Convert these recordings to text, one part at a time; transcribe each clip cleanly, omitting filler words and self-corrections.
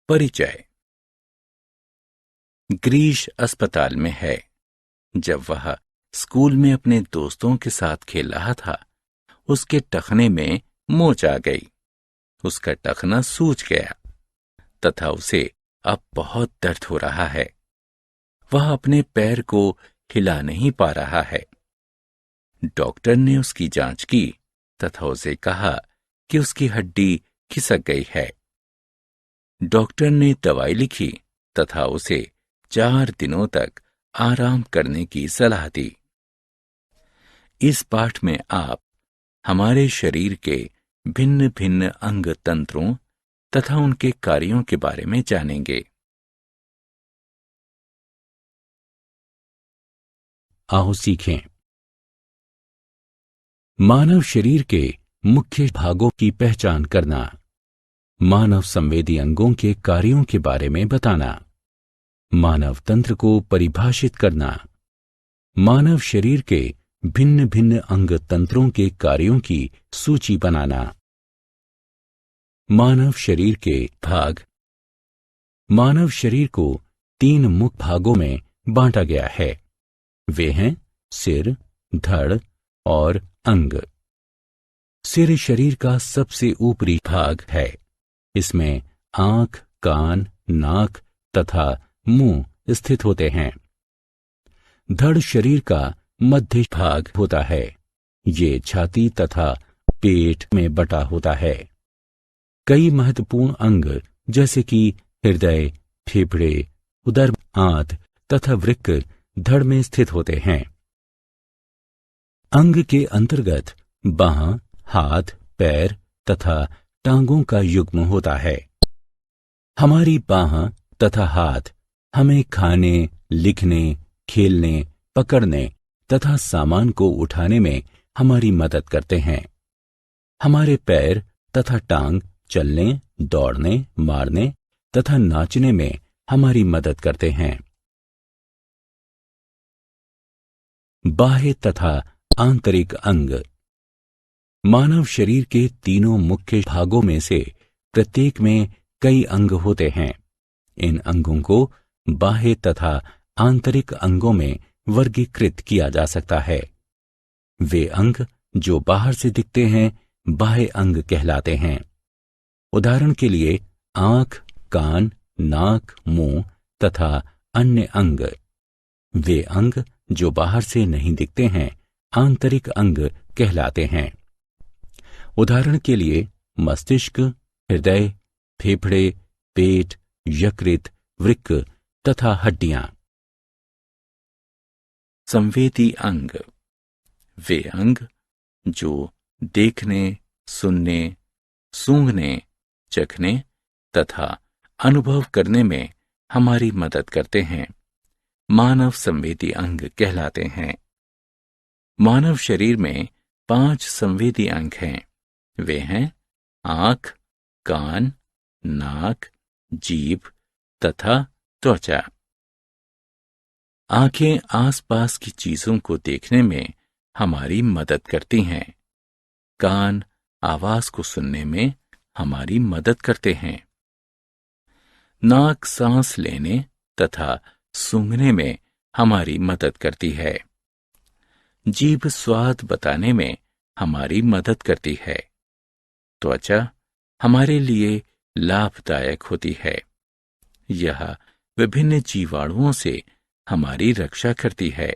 परिचय। ग्रीश अस्पताल में है। जब वह स्कूल में अपने दोस्तों के साथ खेल रहा था, उसके टखने में मोच आ गई। उसका टखना सूज गया तथा उसे अब बहुत दर्द हो रहा है। वह अपने पैर को हिला नहीं पा रहा है। डॉक्टर ने उसकी जांच की तथा उसे कहा कि उसकी हड्डी खिसक गई है। डॉक्टर ने दवाई लिखी तथा उसे 4 दिनों तक आराम करने की सलाह दी। इस पाठ में आप हमारे शरीर के भिन्न भिन्न अंग तंत्रों तथा उनके कार्यों के बारे में जानेंगे। आओ सीखें। मानव शरीर के मुख्य भागों की पहचान करना, मानव संवेदी अंगों के कार्यों के बारे में बताना, मानव तंत्र को परिभाषित करना, मानव शरीर के भिन्न भिन्न अंग तंत्रों के कार्यों की सूची बनाना। मानव शरीर के भाग। मानव शरीर को 3 मुख्य भागों में बांटा गया है। वे हैं सिर, धड़ और अंग। सिर शरीर का सबसे ऊपरी भाग है। इसमें आंख, कान, नाक तथा मुंह स्थित होते हैं। धड़ शरीर का मध्य भाग होता है। ये छाती तथा पेट में बटा होता है। कई महत्वपूर्ण अंग जैसे कि हृदय, फेफड़े, उदर, आंत तथा वृक्क धड़ में स्थित होते हैं। अंग के अंतर्गत बांह, हाथ, पैर तथा टांगों का युग्म होता है। हमारी बांह तथा हाथ हमें खाने, लिखने, खेलने, पकड़ने तथा सामान को उठाने में हमारी मदद करते हैं। हमारे पैर तथा टांग चलने, दौड़ने, मारने तथा नाचने में हमारी मदद करते हैं। बाह्य तथा आंतरिक अंग। मानव शरीर के तीनों मुख्य भागों में से प्रत्येक में कई अंग होते हैं। इन अंगों को बाह्य तथा आंतरिक अंगों में वर्गीकृत किया जा सकता है। वे अंग जो बाहर से दिखते हैं बाह्य अंग कहलाते हैं। उदाहरण के लिए आंख, कान, नाक, मुंह तथा अन्य अंग। वे अंग जो बाहर से नहीं दिखते हैं आंतरिक अंग कहलाते हैं। उदाहरण के लिए मस्तिष्क, हृदय, फेफड़े, पेट, यकृत, वृक्क तथा हड्डियां। संवेदी अंग। वे अंग जो देखने, सुनने, सूंघने, चखने तथा अनुभव करने में हमारी मदद करते हैं, मानव संवेदी अंग कहलाते हैं। मानव शरीर में 5 संवेदी अंग हैं। वे हैं आंख, कान, नाक, जीभ तथा त्वचा। आंखें आसपास की चीजों को देखने में हमारी मदद करती हैं। कान आवाज को सुनने में हमारी मदद करते हैं। नाक सांस लेने तथा सूंघने में हमारी मदद करती है। जीभ स्वाद बताने में हमारी मदद करती है। त्वचा हमारे लिए लाभदायक होती है। यह विभिन्न जीवाणुओं से हमारी रक्षा करती है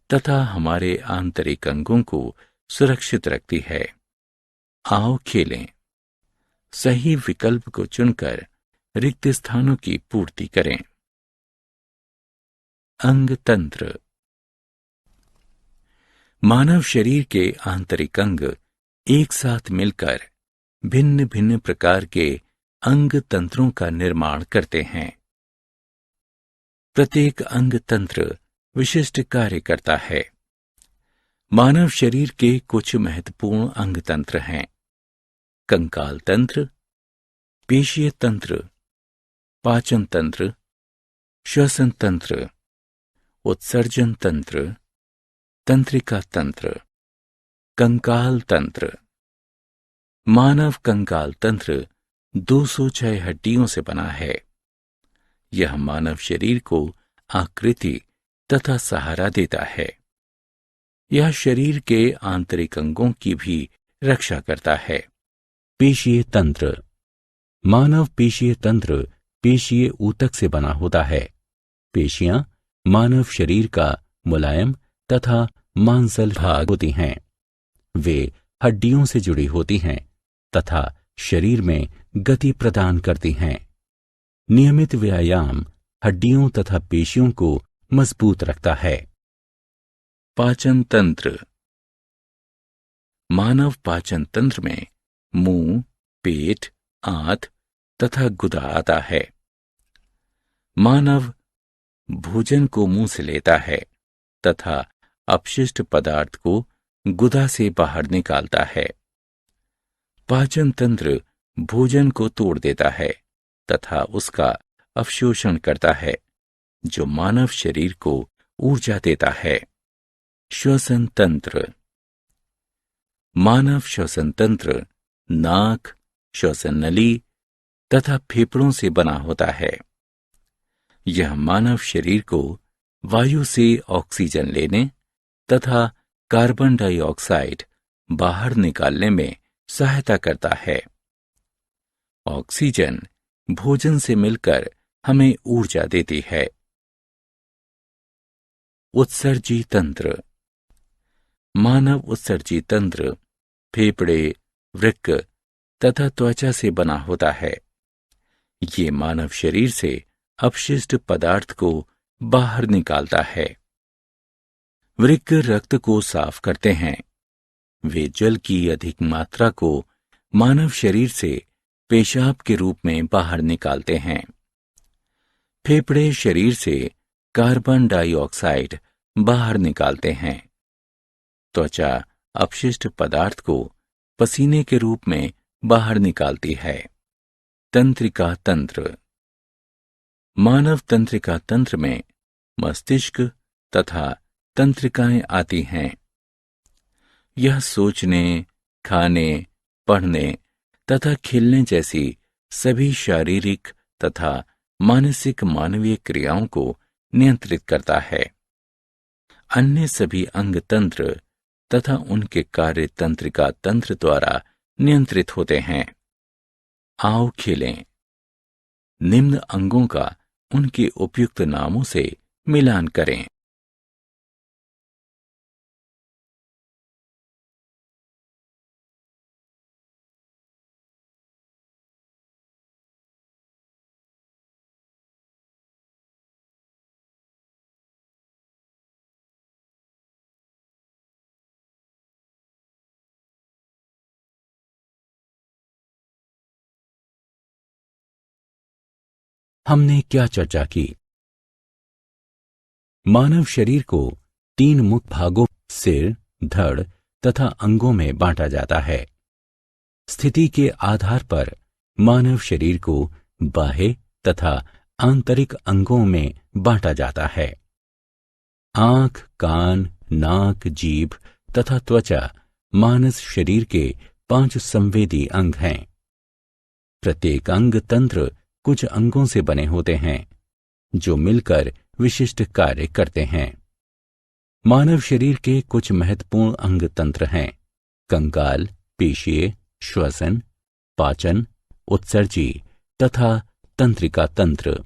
तथा हमारे आंतरिक अंगों को सुरक्षित रखती है। आओ खेलें। सही विकल्प को चुनकर रिक्त स्थानों की पूर्ति करें। अंग तंत्र। मानव शरीर के आंतरिक अंग एक साथ मिलकर भिन्न भिन्न प्रकार के अंग तंत्रों का निर्माण करते हैं। प्रत्येक अंग तंत्र विशिष्ट कार्य करता है। मानव शरीर के कुछ महत्वपूर्ण अंग तंत्र हैं: कंकाल तंत्र, पेशीय तंत्र, पाचन तंत्र, श्वसन तंत्र, उत्सर्जन तंत्र, तंत्रिका तंत्र। कंकाल तंत्र। मानव कंकाल तंत्र 206 हड्डियों से बना है। यह मानव शरीर को आकृति तथा सहारा देता है। यह शरीर के आंतरिक अंगों की भी रक्षा करता है। पेशीय तंत्र। मानव पेशीय तंत्र पेशीय ऊतक से बना होता है। पेशियां मानव शरीर का मुलायम तथा मांसल भाग होती हैं। वे हड्डियों से जुड़ी होती हैं तथा शरीर में गति प्रदान करती हैं। नियमित व्यायाम हड्डियों तथा पेशियों को मजबूत रखता है। पाचन तंत्र। मानव पाचन तंत्र में मुंह, पेट, आंत तथा गुदा आता है। मानव भोजन को मुंह से लेता है तथा अपशिष्ट पदार्थ को गुदा से बाहर निकालता है। पाचन तंत्र भोजन को तोड़ देता है तथा उसका अवशोषण करता है, जो मानव शरीर को ऊर्जा देता है। श्वसन तंत्र। मानव श्वसन तंत्र नाक, श्वसन नली तथा फेफड़ों से बना होता है। यह मानव शरीर को वायु से ऑक्सीजन लेने तथा कार्बन डाइऑक्साइड बाहर निकालने में सहायता करता है। ऑक्सीजन भोजन से मिलकर हमें ऊर्जा देती है। उत्सर्जी तंत्र। मानव उत्सर्जी तंत्र फेफड़े, वृक्क तथा त्वचा से बना होता है। ये मानव शरीर से अपशिष्ट पदार्थ को बाहर निकालता है। वृक्क रक्त को साफ करते हैं। वे जल की अधिक मात्रा को मानव शरीर से पेशाब के रूप में बाहर निकालते हैं। फेफड़े शरीर से कार्बन डाइऑक्साइड बाहर निकालते हैं। त्वचा अपशिष्ट पदार्थ को पसीने के रूप में बाहर निकालती है। तंत्रिका तंत्र। मानव तंत्रिका तंत्र में मस्तिष्क तथा तंत्रिकाएं आती हैं। यह सोचने, खाने, पढ़ने तथा खेलने जैसी सभी शारीरिक तथा मानसिक मानवीय क्रियाओं को नियंत्रित करता है। अन्य सभी अंग तंत्र तथा उनके कार्य तंत्रिका तंत्र द्वारा नियंत्रित होते हैं। आओ खेलें। निम्न अंगों का उनके उपयुक्त नामों से मिलान करें। हमने क्या चर्चा की? मानव शरीर को 3 मुख्य भागों सिर, धड़ तथा अंगों में बांटा जाता है। स्थिति के आधार पर मानव शरीर को बाह्य तथा आंतरिक अंगों में बांटा जाता है। आंख, कान, नाक, जीभ तथा त्वचा मानव शरीर के 5 संवेदी अंग हैं। प्रत्येक अंग तंत्र कुछ अंगों से बने होते हैं जो मिलकर विशिष्ट कार्य करते हैं। मानव शरीर के कुछ महत्वपूर्ण अंग तंत्र हैं: कंकाल, पेशीय, श्वसन, पाचन, उत्सर्जी तथा तंत्रिका तंत्र।